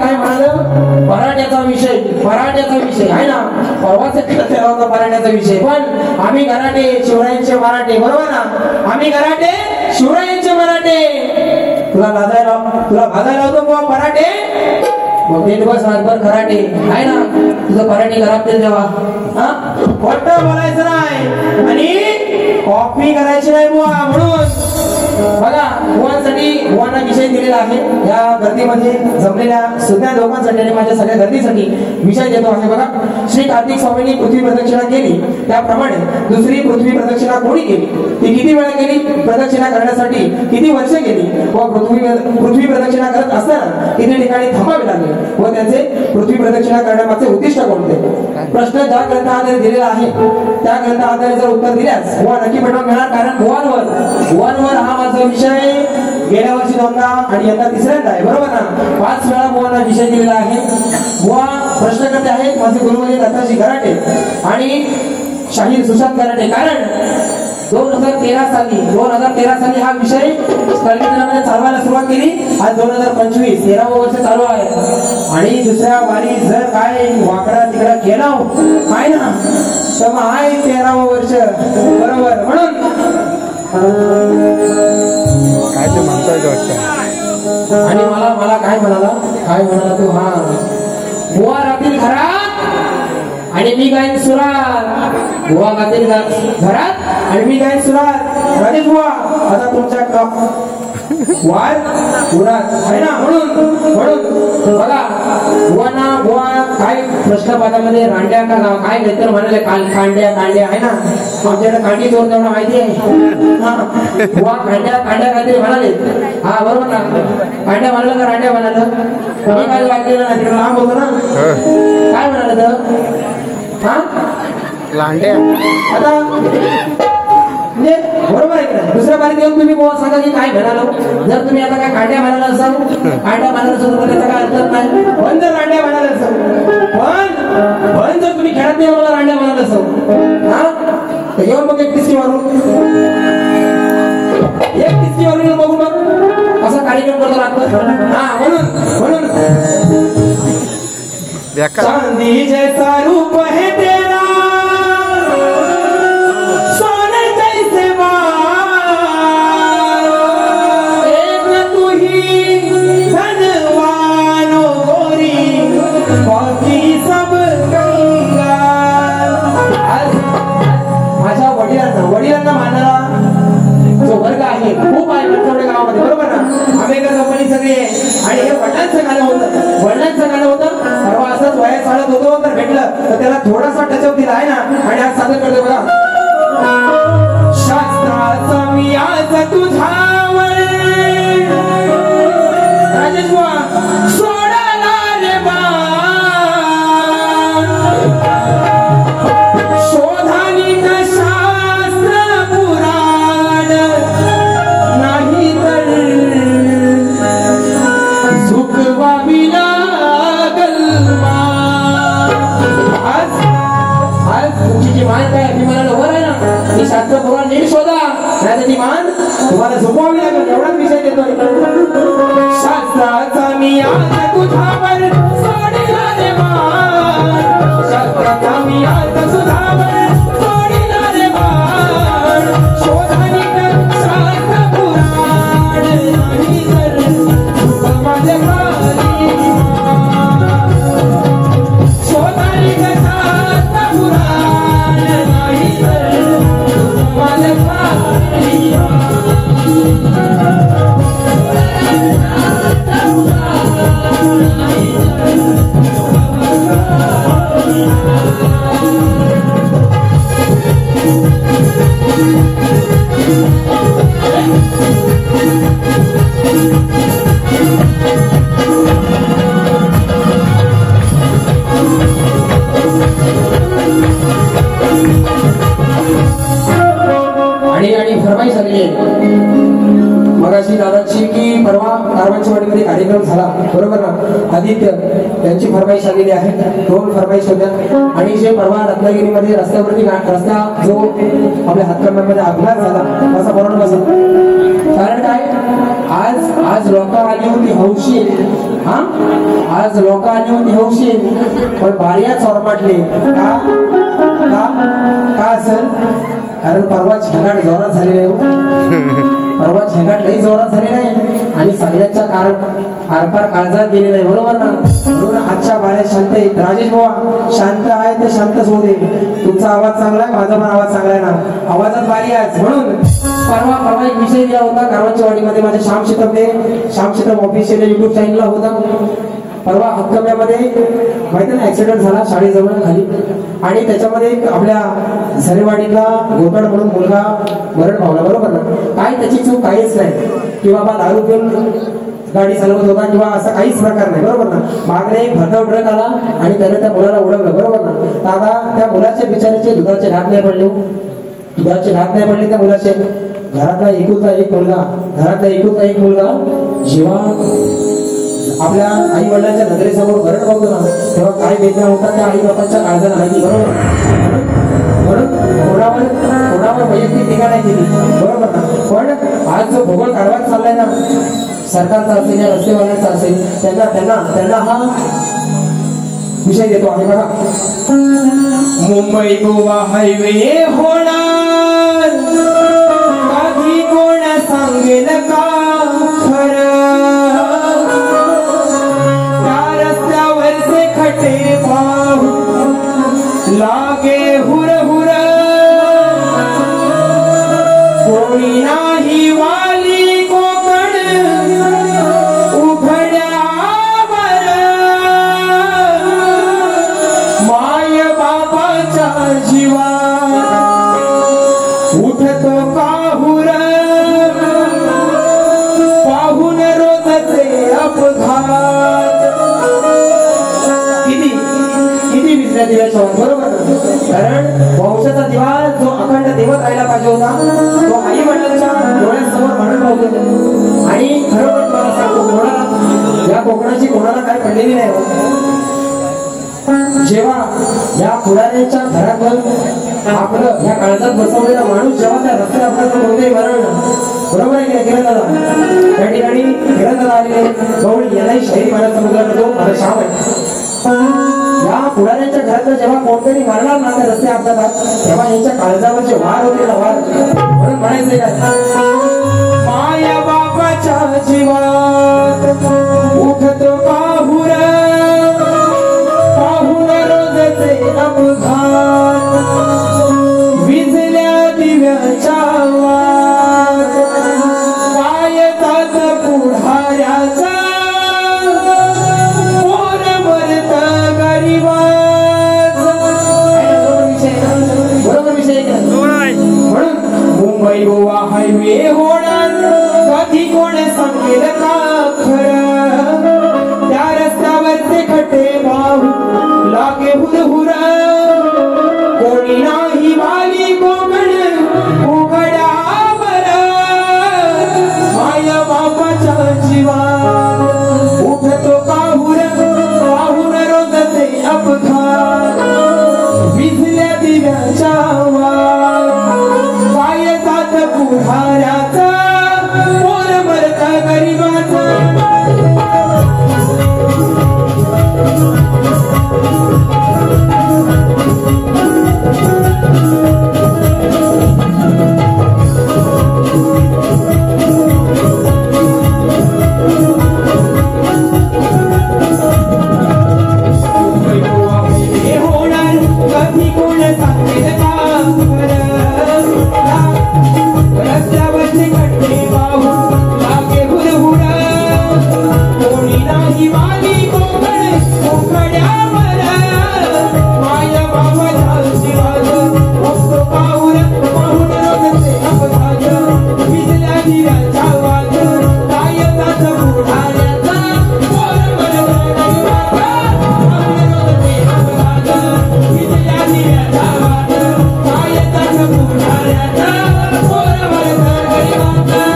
काय म्हणाल. पराठ्याचा विषय आहे ना. परवाच पराठ्याचा विषय. पण आम्ही घराटे शिवरायांचे मराठे बरोबर ना. आम्ही घराटे शिवरायांचे मराठे. तुला भाजायला होतो बुवा पराठे. मग ते दिवस रातभर खराटे आहे ना. तुझं पराठे खराब केलं तेव्हा खोटं बोलायचं नाही आणि कॉपी करायची नाही बुवा. म्हणून बघा बुवांना विषय दिलेला आहे. या गर्दीमध्ये जमलेल्या सगळ्या लोकांसाठी आणि माझ्या सगळ्या गर्दीसाठी विषय देतो आहे. बघा श्री कार्तिक स्वामींनी पृथ्वी प्रदक्षिणा केली त्याप्रमाणे दुसरी पृथ्वी प्रदक्षिणा कोणी केली, ती किती वेळा केली, प्रदक्षिणा करण्यासाठी किती वर्ष केली व पृथ्वी प्रदक्षिणा करत असताना किती ठिकाणी थांबावे लागले व त्यांचे पृथ्वी प्रदक्षिणा करण्यामागचे उद्दिष्ट कोणते. प्रश्न ज्या ग्रंथाआधारे दिलेला आहे त्या ग्रंथाआधारे जर उत्तर दिल्यास बुवा नक्की पटवून मिळणार. कारण बुवांवर हा माझा विषय गेल्या वर्षी 2दा आणि यंदा 3ऱ्यांदा आहे बरोबर ना. 5 वेळा बुवांना विषय दिलेला आहे. बुवा प्रश्नकर्ते आहेत माझे गुरु म्हणजे दत्ताजी गराटे आणि शाहीर सुशांत गराटे. कारण 2013 साली हा विषय स्थळकेंद्रामध्ये चालवायला सुरुवात केली. आज 2025 13वं वर्ष चालू आहे आणि दुसऱ्या वारी जर काय वाकडा तिकडा केला काय ना तर मग आहे 13वं वर्ष बरोबर. म्हणून काय ते म्हणताय वाटतं. आणि मला काय म्हणाला तू. हा बुवा राहतील घरात आणि मी गाईन सुरात. बुवा गातील घरात आणि मी गाईन सुरात. राजेश बुवा आता तुमच्या वार उरात आहे ना. म्हणून बघा बुवा काय प्रश्नपदामध्ये रांड्या का गाव काय काहीतरी म्हणाले कांड्या कांड्या आहे ना आमच्याकडे कांडी चोर तेवढं माहिती आहे वा कांड्या कांड्या काहीतरी म्हणाले हा बरोबर ना कांड्या म्हणालं का रांड्या म्हणालं मी काय वाटलेलं ना तिकडे लांब होतो ना काय म्हणाल तर हा लांड्या आता म्हणजे बरोबर आहे का दुसऱ्या बारीत येऊन तुम्ही सांगा की काय म्हणालो जर तुम्ही आता काय कांड्या म्हणाला असाल कांड्या म्हणाला असाल तर त्याचा काय अर्थ नाही पण जर रांड्या म्हणाला असाल पण जर तुम्ही खेळत नाही मला रांड्या म्हणाला असाल हा तर येऊन मग एक टिचकी मारून बघून मग असा कार्यक्रम करतो लागतो हा म्हणून चांदी जैसा रूप है तेरा सोने जैसे एक तू ही धनवानो गोरी बाकी सब कंगाल माझ्या वडिलांना मानणारा जो वर्ग आहे खूप आहे मनसवडे गावामध्ये बरोबर ना आंबेडकर कंपनी सगळी आहे आणि हे वडिलांचं गाणं होतं परवा असंच वया चालत होतो तर भेटलं तर त्याला थोडासा टचअप दिला आहे ना आणि आज सादर करतो बघा शास्त्राचा मी आज तुझ्यावर राजेश बुवा सोडाला रे बा शोधानी शास्त्र पुराण नाही तर झुकवावी तुमची मान काय अभिमानाला वर आहे ना ही शास्त्र पुराण नीट शोधा नाही ती मान तुम्हाला झोपवावी लागेल एवढाच विषय देतोय शास्त्राचा मी आज तुझ्यावर सोडला रे मान शास्त्राचा मी आज तुझ्यावर सोडला रे मान शोधानी शास्त्र पुराण नाही तर माझे खाली शोधानी शास्त्र पुराण नाही तर माझे खाली आणि फरमाईश आलेली आहे मगाशी दादाची की परवा कारवांचीवाडीमध्ये कार्यक्रम झाला बरोबर ना आदित्य त्यांची फरमाईश आलेली आहे 2 फरमाईश होत्या आणि जे परवा रत्नागिरीमध्ये रस्ता जो आपल्या हातकंड्यामध्ये अपघात झाला असा बरोबर बसा कारण काय आज लोक आली होती हौशी हा आज लोक आली होती हौशी पण बारियाच चोरमाटले का असेल कारण परवा झेंगाट जोरात झालेला आहे परवा झेंगाट लई जोरात झालेला आहे आणि सगळ्यांच्या आरपार काळजात गेलेला आहे बरोबर ना म्हणून आजच्या बाऱ्या शांत आहेत राजेश बाबा शांत आहे तर शांतच होऊ दे तुमचा आवाज चांगला आहे माझा पण आवाज चांगला आहे ना आवाजात बारी आहे म्हणून परवा एक विषय दिला होता कारवांचीवाडीमध्ये माझ्या श्याम शीतम ऑफिशियल युट्यूब चॅनलला होता परवा हक्कम्यामध्ये माहिती ना ऍक्सिडेंट झाला शाळेजवळ खाली आणि त्याच्यामध्ये आपल्या झरेवाडीला गोकड म्हणून मुलगा मरण पावला बरोबर ना काय त्याची चूक काहीच नाही की बाबा दारू पिऊन गाडी चालवत होता किंवा असा काहीच प्रकार नाही बरोबर ना मागणे एक भरधाव ट्रक आला आणि त्याने त्या मुलाला उडवलं बरोबर ना आता त्या मुलाच्या बिचारीचे दुधाचे घात नाही पडले त्या मुलाचे घरातला एकुलता एक मुलगा जेव्हा आपल्या आई वडिलांच्या नजरेसमोर मरण पावतो ना तेव्हा काय वेदना होता त्या आई बापांच्या काळजाला माहिती बरोबर म्हणून कोणावर वैयक्तिक टीका नाही केली बरोबर ना पण आज जो भूगोल कारभार चाललाय ना सरकारचा असेल या रस्तेवाल्यांचा असेल त्यांना हा विषय देतो आहे बघा मुंबई गोवा हायवे होणार कधी कोण सांगेल का खरं खटे पाहू लागे हुर कोणी नाही वाली कोकण उघड्यावर कोणाची कोणाला काय पडलेली नाही हो. जेव्हा या पुढाऱ्यांच्या घरात आपलं या काळजात बसवलेला माणूस जेव्हा त्या रस्त्यात आपल्याला कोणतेही मरण बरोबर आहे की किरण दादा त्या ठिकाणी किरण दादा आलेले गवळी यालाही शाहीर मला समुद्र करतो मला शाम आहे. या पुढाऱ्यांच्या घरातलं जेव्हा कोणतरी मरणार ना त्या रस्ते अपघातात तेव्हा यांच्या काळजावरचे वार होते ना वार म्हणून म्हणायचंय काय माया बापाच्या जीवात उठतो पाहुर पाहुर रोजचे अपघात विजल्या दिव्याच्या वात पायतात पुढाऱ्याचा पोर मरत गरीबाच. बरोबर विषय म्हणून मुंबई गोवा हायवे होणार कधी कोण सांगेल का खरं त्या रस्त्यावरचे खड्डे पाहू लागे हुरहुर कोणी नाही वाली कोकण उघड्यावर माय बापाच्या जीवात उठतो पाहुर पाहुर रोजचे अपघात विजल्या दिव्याच्या पायतात पुढाऱ्याचा पोर मरता गरीबाचा. कधी कोण सांगेल का रस्त्यावरचे खड्डे पाहू लागे हुरहुर कोणी नाही वाली कोकण उघड्यावर माया बाबाच्या जीवात उठतो पाहुर पाहुर रोजचे अपघात विजल्या दिव्याच्या वात कायदाच पुढाऱ्याचा पोर मरत गरीबाचा पाहुर रोजचे अपघात विजल्या दिव्याच्या वात कायदाच पुढाऱ्याचा पोर मरत गरीबाचा.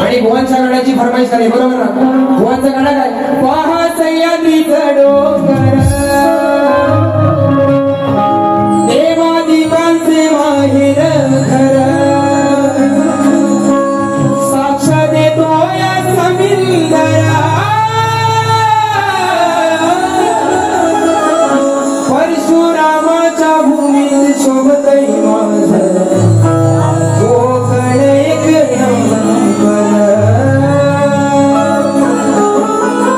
आणि गोवांच्या गाण्याची फरमाईश झाली बरोबर ना. गोवांचं गाणं काय पहा सह्याद्रीचं डोंगर देवादिकांचे माहेर घर साक्ष देतो या समिंदरा परशुरामाच्या भूमीत शोभतय माझं कोकण एक नंबर.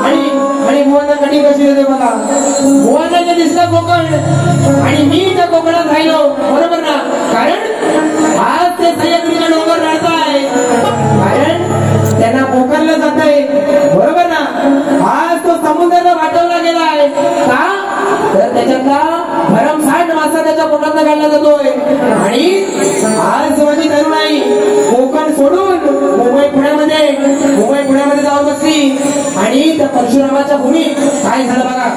आणि मोहनला कधी कशी होते बघा मोहनला जे दिसलं कोकण आणि मी त्या कोकणात राहिलो बरोबर ना कारण आज ते सह्याद्रीचा डोंगर राहताय कारण त्यांना कोकणला जात आहे बरोबर ना. आज तो समुद्राला वाटवला गेला आहे का तर त्याच्यातला भरमसाठ मासा त्याच्या पोटात काढला जातोय. आणि आज माझी तरुणाई कोकण सोडून मुंबई पुण्यामध्ये जाऊन बसली आणि त्या परशुरामाच्या भूमीत काय झालं बघा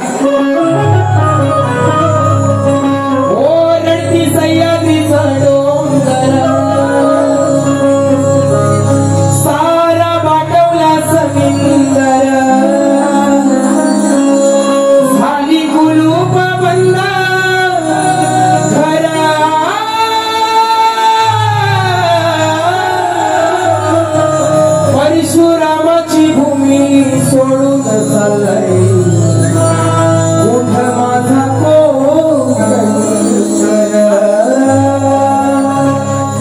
ओ रडती सह्याद्रीचा डोंगर सारा वाटवला समिंदर झाली कुलूप बंद घरा परशुरामाची भूमी सोडून चाललाय उठ माझा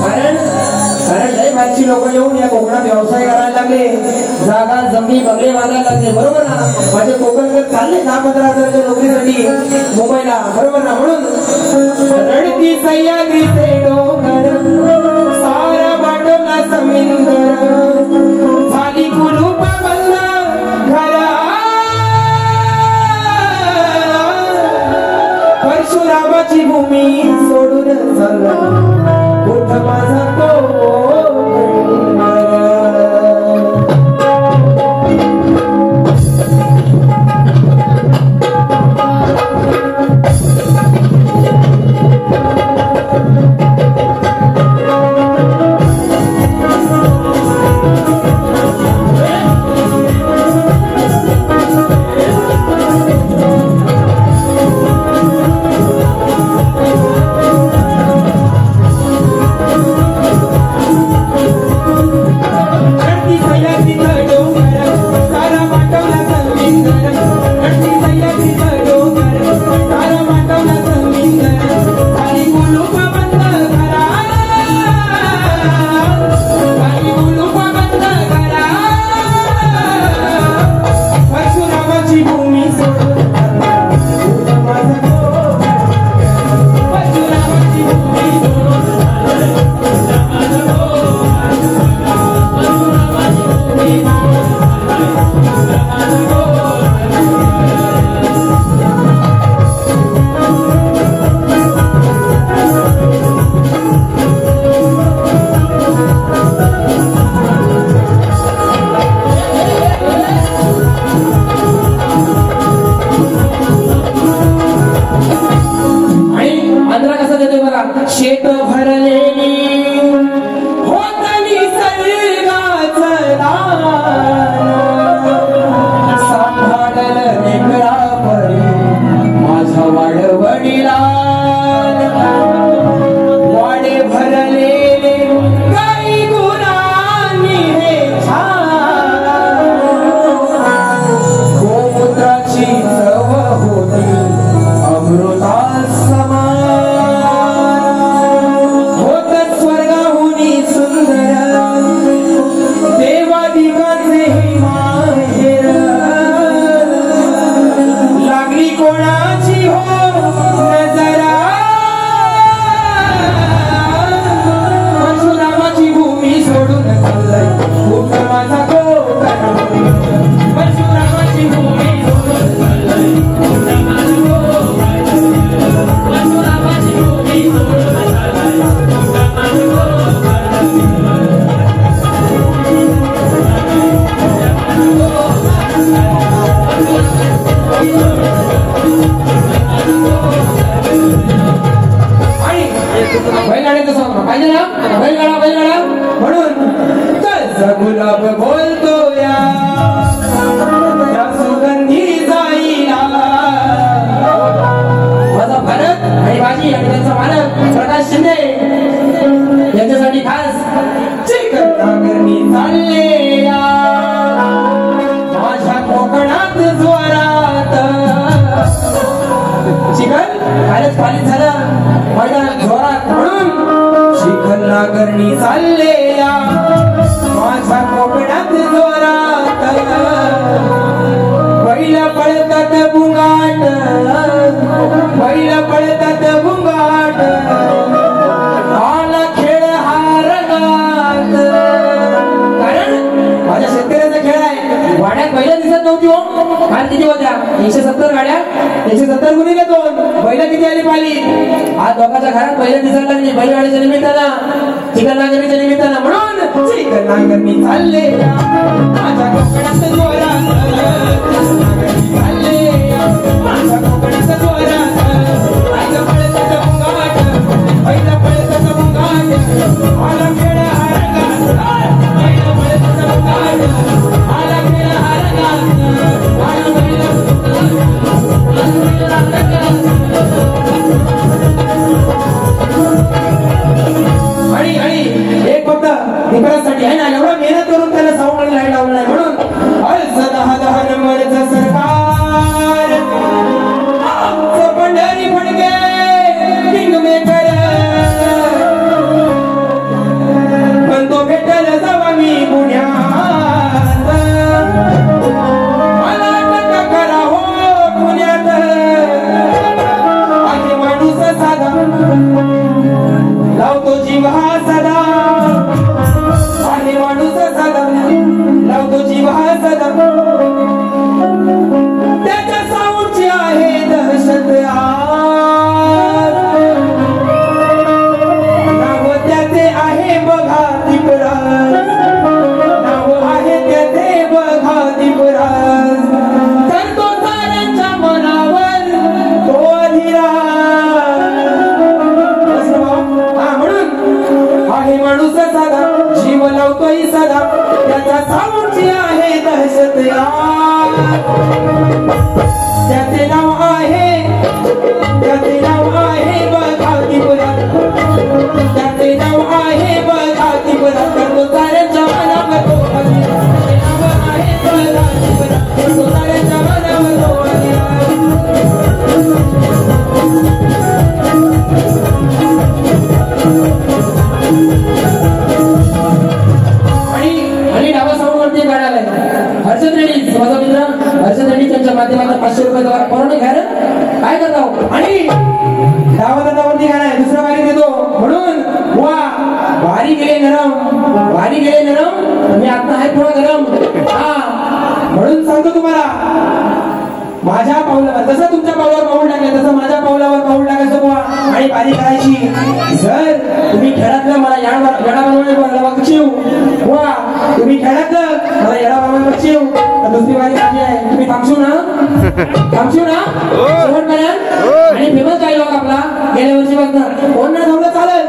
कारण लय बाहेरची लोक येऊन या कोकणात व्यवसाय करायला लागले जागा जमिनी बंगले बांधायला लागले बरोबर ना. माझे कोकणकर चालले 10-15 नोकरीसाठी मुंबईला बरोबर ना. म्हणून रडती सह्याद्रीचे डोंगर सारा वाटवला समिंदर झाली कुलूप बंद घरा परशुरामाची भूमी सोडून चालला उठ माझा तो पाहिजे ना बैलगाडा म्हणून कसा गुलाब बोलतो या सुगंधी जाईला माझा भारत आणि माझी आणि त्यांचा मालक प्रकाश शिंदे यांच्यासाठी खास चिकटनागरनी चालले या माझ्या कोकणात जोरात चिकन कालच पालित झालं मैदान जोरात म्हणून चिकटनागरनी चालले या माझ्या कोकणात जोरात बैल पळतात बुंगाट बैल पळतात बुंगाट आला खेळ हा रंगात कारण माझ्या शेतकऱ्याचा खेळ आहे वाड्यात बैल दिसत नव्हती हो काल किती होत्या 170 गाड्या 170 गुणिले 2 बैल किती आली पाली आज दोघांच्या घरात बैल दिसायला लागली बैलगाडीच्या निमित्तानं चिकननागरीच्या निमित्तानं म्हणून चिकननागरी चालले माझ्या कोकणात जोरात चालले माझ्या कोकणात जोरात आज पळतात बुंगाट बैल पळतात बुंगाट आला खेळ हा रंगात बैल पळतात बुंगाट आला खेळ हा रंगात आला बैल आणि एक फक्त निकरासाठी आहे ना एवढा मेहनत करून त्याला साऊंड आणि लाईट लावलं नाही म्हणून 10 नंबरचं सरकार पंढरी फडके किंगमेकर पण तो भेटल जावा मी पुण्यात मला अटक करा हो पुण्यात आहे माणूस साधा लावतो जीव हा सदा आहे माणूस साधा लावतो जीव हा सदा त्याच्या साऊंडची आहे दहशत नाव त्याचे आहे बघा दीपराज नाव आहे त्याचे बघा दीपराज तर तो साऱ्यांच्या मनावर तो अधिराज म्हणून आहे माणूस साधा जीव लावतोय सदा त्याच्या साऊंडची आहे दहशत त्याचे नाव आहे बघा दीपराज त्याचे नाव आहे बघा दीपराज तर तो साऱ्यांच्या मनावर तो अधिराज नाव आहे बघा दीपराज तर तो साऱ्यांच्या मनावर तो अधिराज आणि डावा साऊंड वरती गाण्याला हर्षद रेड्डी माझा मित्र हर्षद रेड्डी त्यांच्या माध्यमातून 500 रुपये द्वारा कोरोना घ्या काय करता आणि डावा दादावरती गाणं आहे दुसरा वारी देतो म्हणून वा वारी गेले नरम मी आता आहे थोडा गरम म्हणून सांगतो तुम्हाला माझ्या पावलावर जसं तुमच्या पावलावर पाऊल टाकलं तसं माझ्या पावलावर पाऊल टाकायचं बुवा आणि पारी करायची जर तुम्ही खेळातलं मला येडा बनवण्याला बक्षीव बुवा तुम्ही खेळातलं मला येडा बनवण्याला बक्षीव तर दुसरी वारी माझी आहे तुम्ही थांबशू ना शेवटपर्यंत आणि फेमस काय लोक आपला गेल्या वर्षी बघणार कोण नाही थांबलं चालेल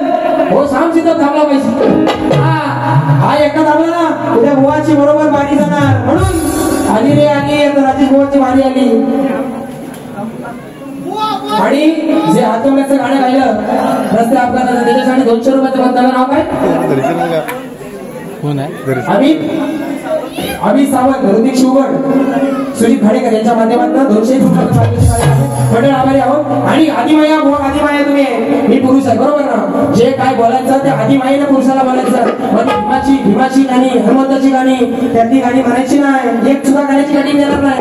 हो शाम सिद्ध थांबला पाहिजे हा एकटा थांबला ना उद्या बुवाची बरोबर बारी जाणार म्हणून आली रे आली आता राजेश बुवाची बारी आली आणि जे हातोड्याचं गाणं गायलं रस्ते अपघाताचं त्याच्यासाठी 200 रुपयाचं बंधाचं नाव काय कोण आहे अमित सावंत ऋतिक शिवगड सुजित खाडेकर यांच्या माध्यमातून 200 मंडळ आभारी आहोत आणि आदिमाया तुम्ही मी पुरुष आहे बरोबर ना जे काय बोलायचं ते आदिमायेने पुरुषाला बोलायचं म्हणजे भीमाची गाणी हनुमंताची गाणी त्यातली गाणी म्हणायची नाही एक सुद्धा गाण्याची गाणी देणार नाही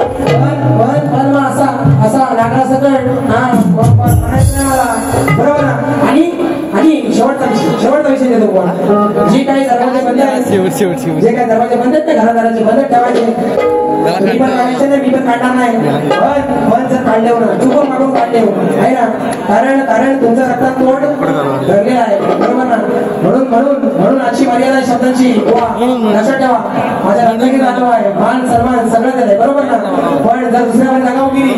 पण असा नागरा सकट म्हणायचं नाही मला बरोबर ना आणि शेवटचा विषय देतो कोण जे काही दरवाजे बंद आहेत जे काही दरवाजे बंद आहेत ते घरादाराचे बंद ठेवायचे मी पण काढायचे नाही मी पण काढणार नाही पण जर काढले चुकून मागून काढले आहे ना कारण तुमचं रक्तात तोड धरलेला आहे बरोबर ना म्हणून आजची मर्यादा शब्दांची लक्षात ठेवा माझ्या रत्नागिरी आलो आहे मान सन्मान सगळं आहे बरोबर ना पण जर दुसऱ्या जागा गेली